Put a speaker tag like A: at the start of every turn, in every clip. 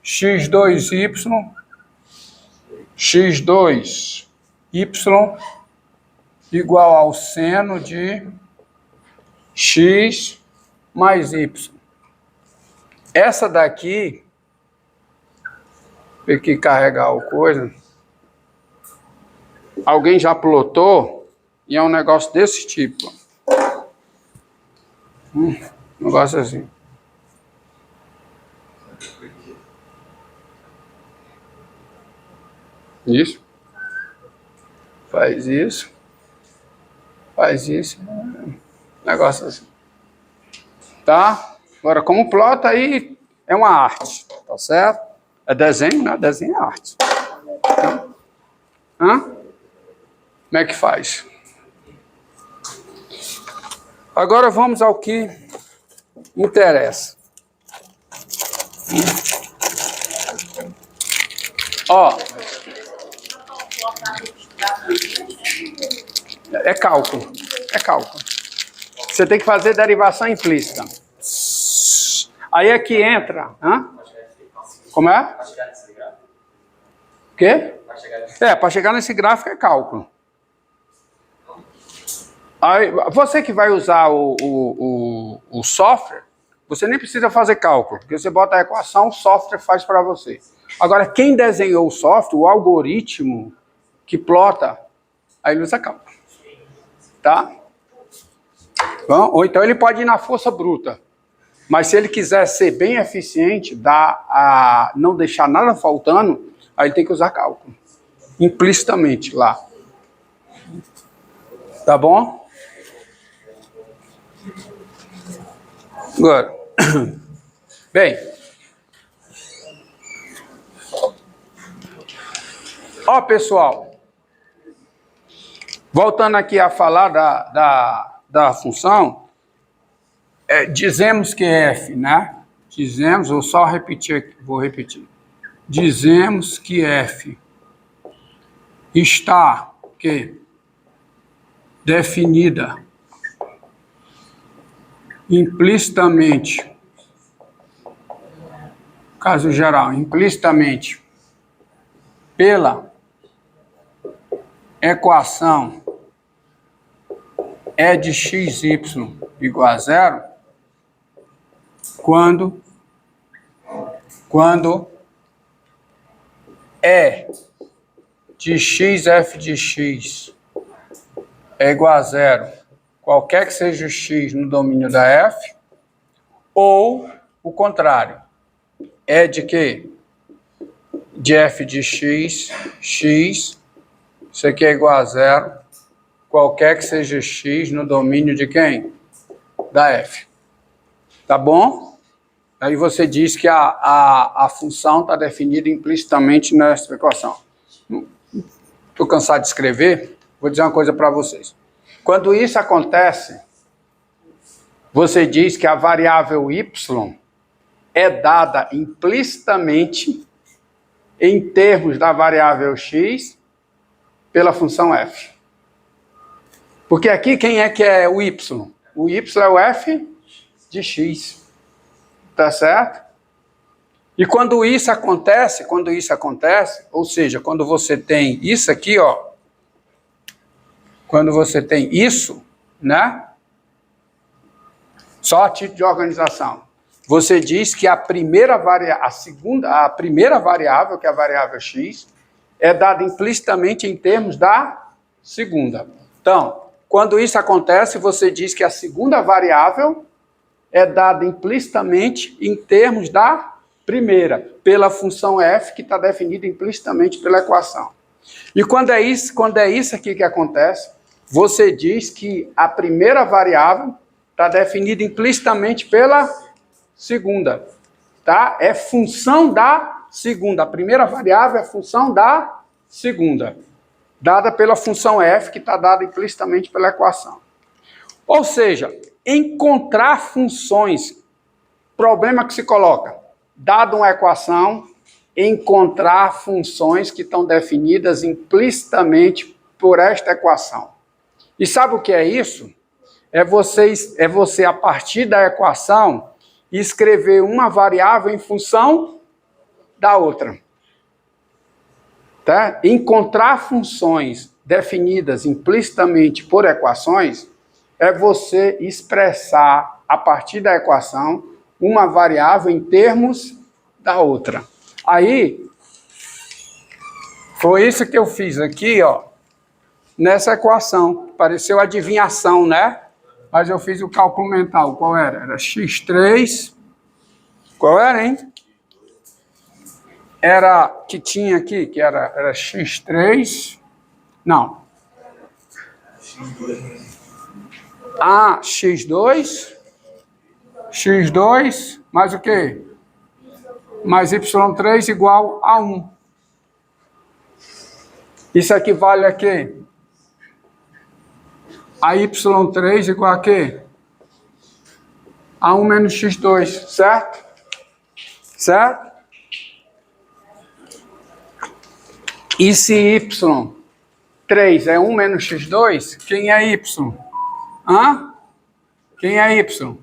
A: x2y igual ao seno de x mais y. Essa daqui, tem que carregar o coisa. Alguém já plotou e é um negócio desse tipo. Negócio assim. Isso. Faz isso. Faz isso. Negócio assim. Tá? Agora, como plota aí, é uma arte. Tá certo? É desenho, né? Desenho é arte. Então, como é que faz? Agora vamos ao que interessa. Ó. É cálculo. É cálculo. Você tem que fazer derivação implícita. Aí é que entra. Como é? O quê? Para chegar nesse gráfico é cálculo. Aí, você que vai usar o software, você nem precisa fazer cálculo, porque você bota a equação, o software faz para você. Agora, quem desenhou o software, o algoritmo que plota, aí ele usa cálculo. Tá? Bom, ou então ele pode ir na força bruta. Mas se ele quiser ser bem eficiente, não deixar nada faltando, aí ele tem que usar cálculo. Implicitamente lá. Tá bom? Agora. Bem. Ó, pessoal. Voltando aqui a falar da função, dizemos que f, né? Dizemos, vou só repetir aqui, vou repetir. Dizemos que f está definida implicitamente, caso geral, implicitamente pela equação E de xy igual a zero, quando E de x f de x é igual a zero, qualquer que seja o x no domínio da f, ou o contrário, E de quê? De f de x, isso aqui é igual a zero, qualquer que seja x no domínio de quem? Da f. Tá bom? Aí você diz que a função está definida implicitamente nessa equação. Estou cansado de escrever, vou dizer uma coisa para vocês. Quando isso acontece, você diz que a variável y é dada implicitamente em termos da variável x pela função f. Porque aqui quem é que é o y? O y é o f de x. Tá certo? E quando isso acontece, ou seja, quando você tem isso aqui, ó, quando você tem isso, né? Só a título de organização. Você diz que a primeira variável, que é a variável x, é dada implicitamente em termos da segunda. Então, quando isso acontece, você diz que a segunda variável é dada implicitamente em termos da primeira, pela função f, que está definida implicitamente pela equação. E quando é isso aqui que acontece, você diz que a primeira variável está definida implicitamente pela segunda, tá? É função da segunda. A primeira variável é função da segunda, dada pela função f, que está dada implicitamente pela equação. Ou seja, encontrar funções, problema que se coloca, dada uma equação, encontrar funções que estão definidas implicitamente por esta equação. E sabe o que é isso? É você, a partir da equação, escrever uma variável em função da outra. Tá? Encontrar funções definidas implicitamente por equações é você expressar, a partir da equação, uma variável em termos da outra. Aí, foi isso que eu fiz aqui, ó, nessa equação. Pareceu adivinhação, né? Mas eu fiz o cálculo mental. Qual era? Era x3. Qual era, hein? Era, que tinha aqui, que era x3. Não. Ah, x2. x2 mais o quê? Mais y3 igual a 1. Isso equivale a quê? A y3 igual a quê? A 1 menos x2, certo? Certo? E se y3 é 1 menos x2, quem é y? Hã? Quem é y?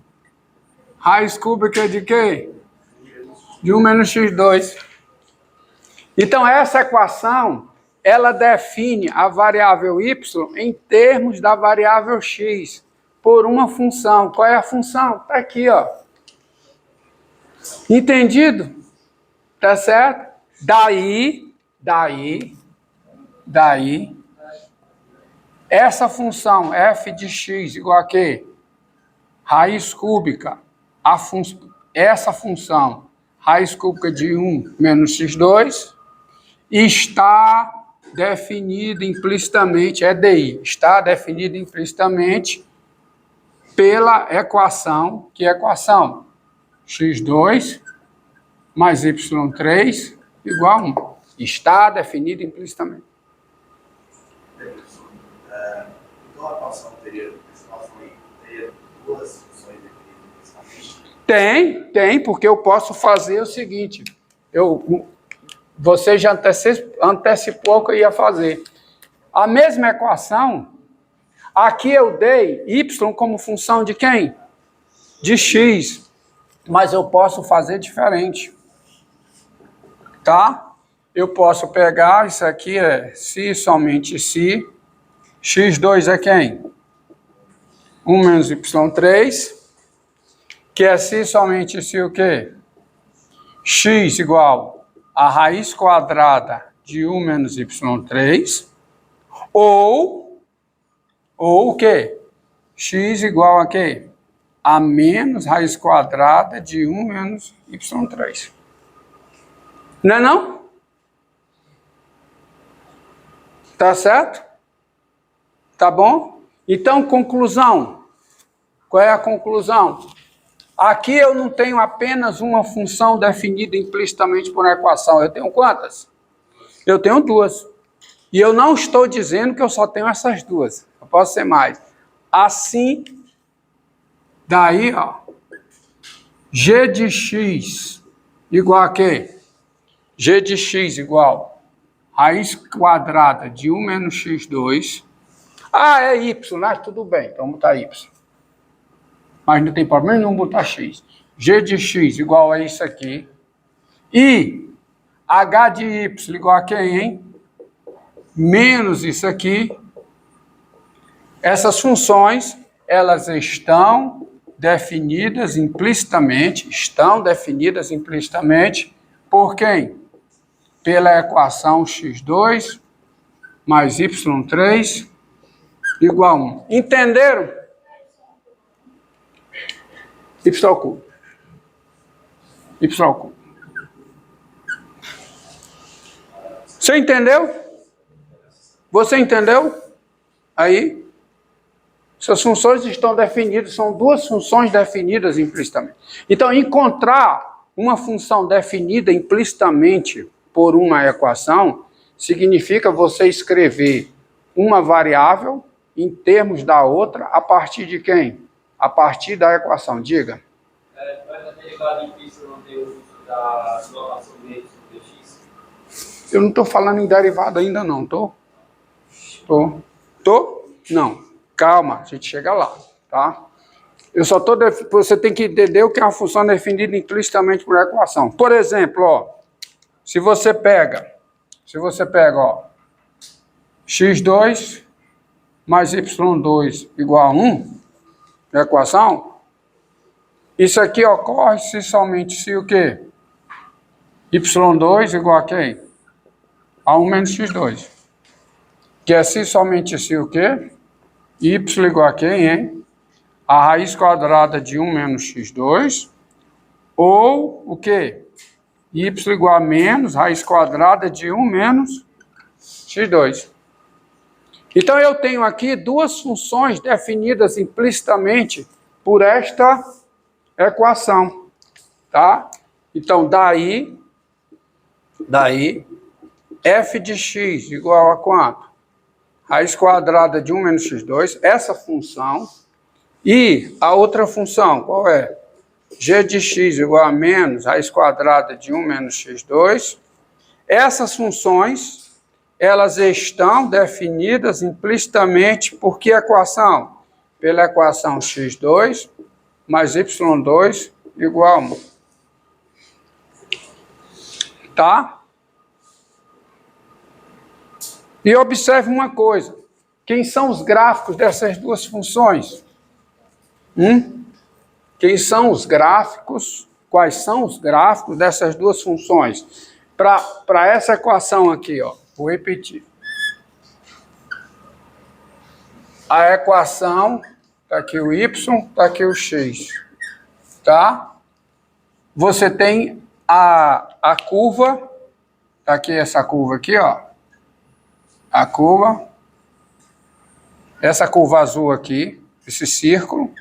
A: Raiz cúbica de quê? De 1 menos x2. Então, essa equação, ela define a variável y em termos da variável x, por uma função. Qual é a função? Está aqui, ó. Entendido? Tá certo? Daí, essa função f de x igual a quê? Raiz cúbica. Essa função, raiz cúbica de 1 menos x2, está definida implicitamente, é DI, está definida implicitamente pela equação, que é a equação x2 mais y3 igual a 1. Está definida implicitamente.
B: Então a equação teria duas funções definidas implicitamente?
A: Tem, porque eu posso fazer o seguinte, você já antecipou o que eu ia fazer. A mesma equação, aqui eu dei y como função de quem? De x. Mas eu posso fazer diferente. Tá? Eu posso pegar, isso aqui é se, somente se. x2 é quem? 1 menos y3. Que é se, somente se o quê? X igual a raiz quadrada de 1 menos y3, ou o quê? X igual a quê? A menos raiz quadrada de 1 menos y3. Não é não? Tá certo? Tá bom? Então, conclusão. Qual é a conclusão? Aqui eu não tenho apenas uma função definida implicitamente por uma equação. Eu tenho quantas? Eu tenho duas. E eu não estou dizendo que eu só tenho essas duas. Eu posso ser mais. Assim, daí, ó, g de x igual a quê? G de x igual a raiz quadrada de 1 menos x2. Ah, é y, né? Tudo bem, então vamos botar y. Mas não tem problema nenhum botar x. G de x igual a isso aqui. E h de y igual a quem, hein? Menos isso aqui. Essas funções, elas estão definidas implicitamente. Por quem? Pela equação x2 mais y3 igual a 1. Entenderam? Y cubo. Você entendeu? Você entendeu? Aí, essas funções estão definidas, são duas funções definidas implicitamente. Então, encontrar uma função definida implicitamente por uma equação significa você escrever uma variável em termos da outra a partir de quem? A partir da equação, diga.
C: Mas a derivada implícita não tem o uso da inovação de x?
A: Eu não estou falando em derivada ainda não, tô? Não, calma, a gente chega lá, tá? Eu só estou... Você tem que entender o que é uma função definida implicitamente por equação. Por exemplo, ó, Se você pega, ó, x2 mais y2 igual a 1, na equação, isso aqui ocorre se somente se o quê? y2 igual a quem? A 1 menos x2. Que é se somente se o quê? Y igual a quem, hein? A raiz quadrada de 1 menos x2, ou o quê? Y igual a menos raiz quadrada de 1 menos x2. Então, eu tenho aqui duas funções definidas implicitamente por esta equação, tá? Então, daí, f de x igual a quanto? Raiz quadrada de 1 menos x2, essa função, e a outra função, qual é? G de x igual a menos raiz quadrada de 1 menos x2. Essas funções, elas estão definidas implicitamente por que equação? Pela equação x2 mais y2 igual a 1. Tá? E observe uma coisa. Quem são os gráficos dessas duas funções? Quem são os gráficos? Quais são os gráficos dessas duas funções? Para essa equação aqui, ó, vou repetir. A equação, está aqui o y, está aqui o x. Tá? Você tem a curva, está aqui essa curva aqui, ó. A curva, essa curva azul aqui, esse círculo,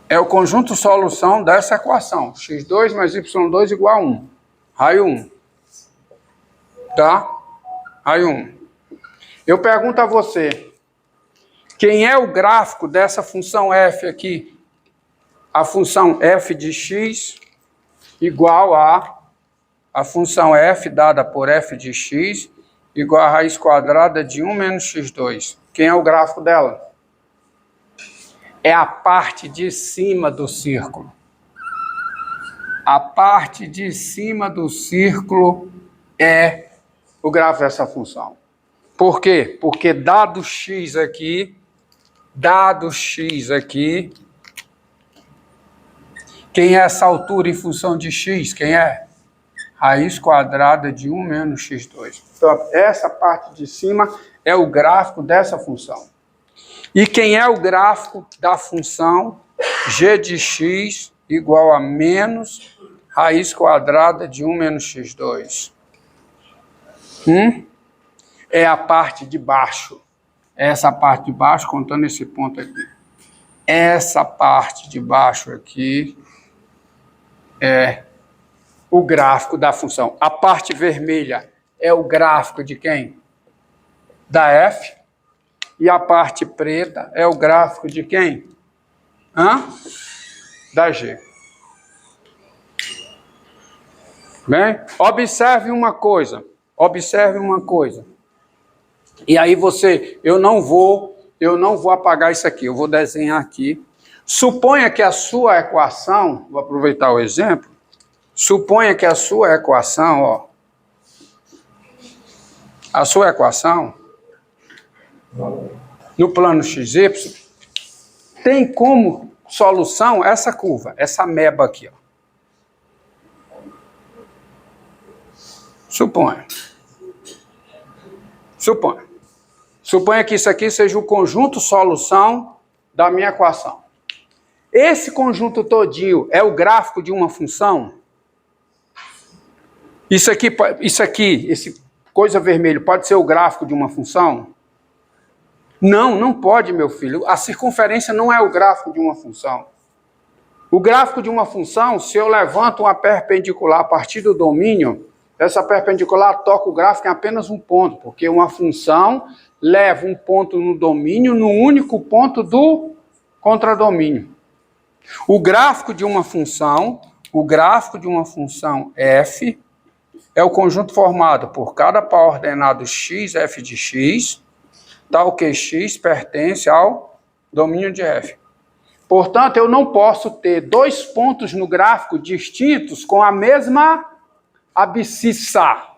A: é o conjunto solução dessa equação. x2 mais y2 igual a 1. Raio 1. Tá? Raio 1. Eu pergunto a você, quem é o gráfico dessa função f aqui? A função f de x igual a função f dada por f de x igual a raiz quadrada de 1 menos x2. Quem é o gráfico dela? É a parte de cima do círculo. A parte de cima do círculo é o gráfico dessa função. Por quê? Porque dado x aqui, quem é essa altura em função de x? Quem é? Raiz quadrada de 1 menos x2. Então, essa parte de cima é o gráfico dessa função. E quem é o gráfico da função g de x igual a menos raiz quadrada de 1 menos x2? É a parte de baixo. Essa parte de baixo, contando esse ponto aqui. Essa parte de baixo aqui é o gráfico da função. A parte vermelha é o gráfico de quem? Da f. E a parte preta é o gráfico de quem? Da g. Bem, observe uma coisa. E aí eu não vou apagar isso aqui, eu vou desenhar aqui. Suponha que a sua equação, vou aproveitar o exemplo, suponha que a sua equação, ó, no plano XY, tem como solução essa curva, essa ameba aqui, ó. Suponha que isso aqui seja o conjunto solução da minha equação. Esse conjunto todinho é o gráfico de uma função? Isso aqui, esse coisa vermelho, pode ser o gráfico de uma função? Não, não pode, meu filho. A circunferência não é o gráfico de uma função. O gráfico de uma função, se eu levanto uma perpendicular a partir do domínio, essa perpendicular toca o gráfico em apenas um ponto, porque uma função leva um ponto no domínio no único ponto do contradomínio. O gráfico de uma função f é o conjunto formado por cada par ordenado x, f de x, tal que x pertence ao domínio de f. Portanto, eu não posso ter dois pontos no gráfico distintos com a mesma abscissa.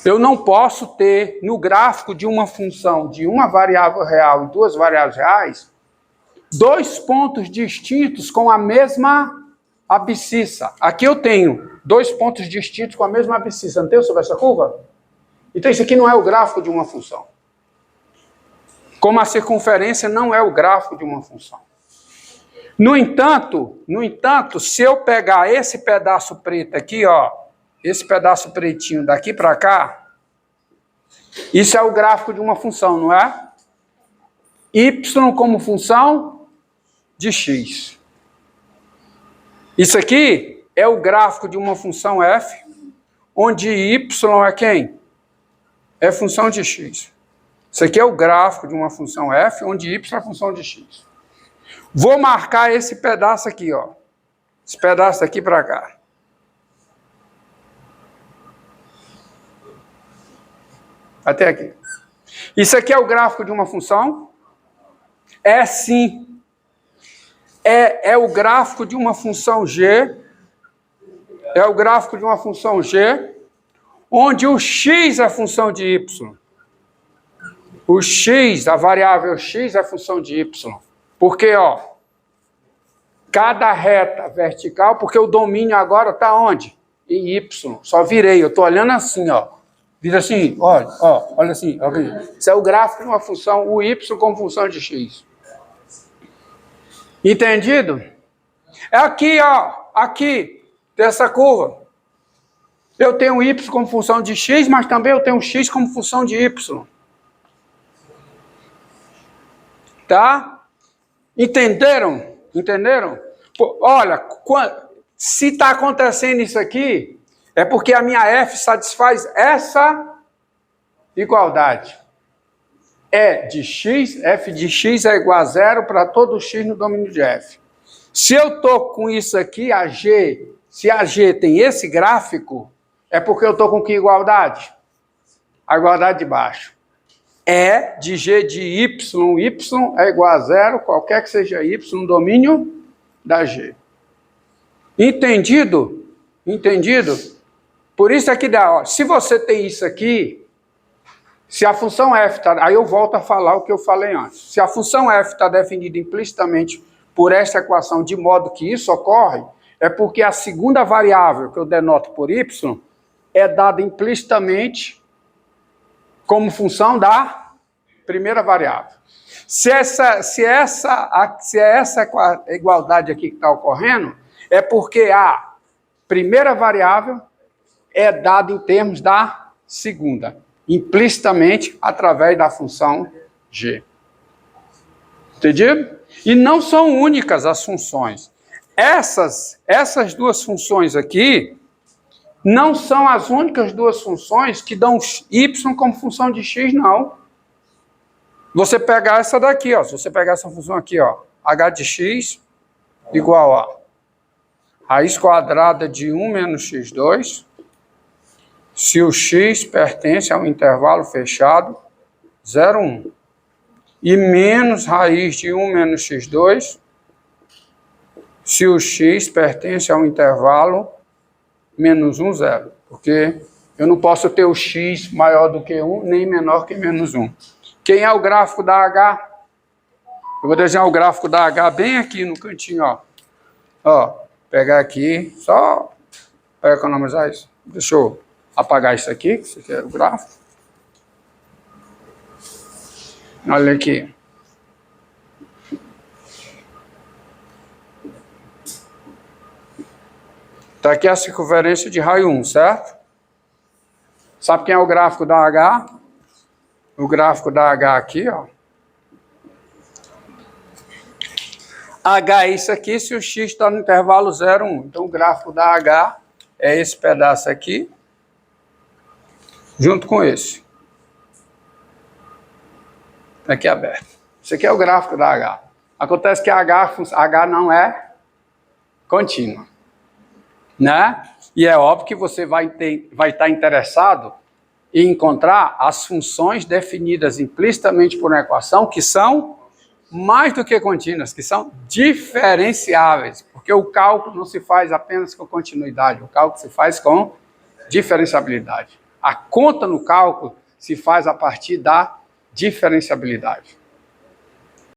A: Eu não posso ter no gráfico de uma função de uma variável real e duas variáveis reais, dois pontos distintos com a mesma abscissa. Aqui eu tenho dois pontos distintos com a mesma abscissa. Não tem sobre essa curva? Então isso aqui não é o gráfico de uma função. Como a circunferência não é o gráfico de uma função. No entanto, se eu pegar esse pedaço preto aqui, ó, esse pedaço pretinho daqui para cá, isso é o gráfico de uma função, não é? Y como função de x. Isso aqui é o gráfico de uma função f, onde y é quem? É função de x. Isso aqui é o gráfico de uma função f, onde y é função de x. Vou marcar esse pedaço aqui, ó. Esse pedaço daqui para cá. Até aqui. Isso aqui é o gráfico de uma função? É sim. É o gráfico de uma função g. É o gráfico de uma função g, onde o x é função de y. O x, a variável x é função de y. Porque, ó, cada reta vertical, porque o domínio agora está onde? Em y. Só virei, eu estou olhando assim, ó. Vira assim, olha assim. Olha. Isso é o gráfico de uma função, o y como função de x. Entendido? É aqui, ó, aqui, dessa curva. Eu tenho y como função de x, mas também eu tenho x como função de y. Tá? Entenderam? Entenderam? Pô, olha, se está acontecendo isso aqui, é porque a minha f satisfaz essa igualdade. E de x, f de x é igual a zero para todo x no domínio de f. Se eu estou com isso aqui, a g, se a g tem esse gráfico, é porque eu estou com que igualdade? A igualdade de baixo. E de g de y é igual a zero, qualquer que seja y no domínio da g. Entendido? Entendido? Por isso aqui dá, ó, se você tem isso aqui, se a função f está... Aí eu volto a falar o que eu falei antes. Se a função f está definida implicitamente por esta equação de modo que isso ocorre, é porque a segunda variável, que eu denoto por y, é dada implicitamente como função da primeira variável. Se é essa igualdade aqui que está ocorrendo, é porque a primeira variável é dada em termos da segunda, implicitamente através da função g. Entendido? E não são únicas as funções. Essas duas funções aqui não são as únicas duas funções que dão y como função de x, não. Você pegar essa daqui, ó, se você pegar essa função aqui, ó, h de x igual a raiz quadrada de 1 menos x2, se o x pertence a um intervalo fechado, 0, 1. E menos raiz de 1 menos x2, se o x pertence a um intervalo menos 1, 0. Porque eu não posso ter o x maior do que 1, nem menor que menos 1. Quem é o gráfico da H? Eu vou desenhar o gráfico da H bem aqui no cantinho, ó. Ó, pegar aqui, só para economizar isso. Deixa eu apagar isso aqui, que isso aqui é o gráfico. Olha aqui. Está aqui a circunferência de raio 1, certo? Sabe quem é o gráfico da H? O gráfico da H aqui, ó. H é isso aqui se o x está no intervalo 0, 1. Então o gráfico da H é esse pedaço aqui, junto com esse. Aqui aberto. Isso aqui é o gráfico da H. Acontece que a H não é contínua, né? E é óbvio que você vai estar interessado em encontrar as funções definidas implicitamente por uma equação que são mais do que contínuas, que são diferenciáveis, porque o cálculo não se faz apenas com continuidade, o cálculo se faz com diferenciabilidade. A conta no cálculo se faz a partir da diferenciabilidade.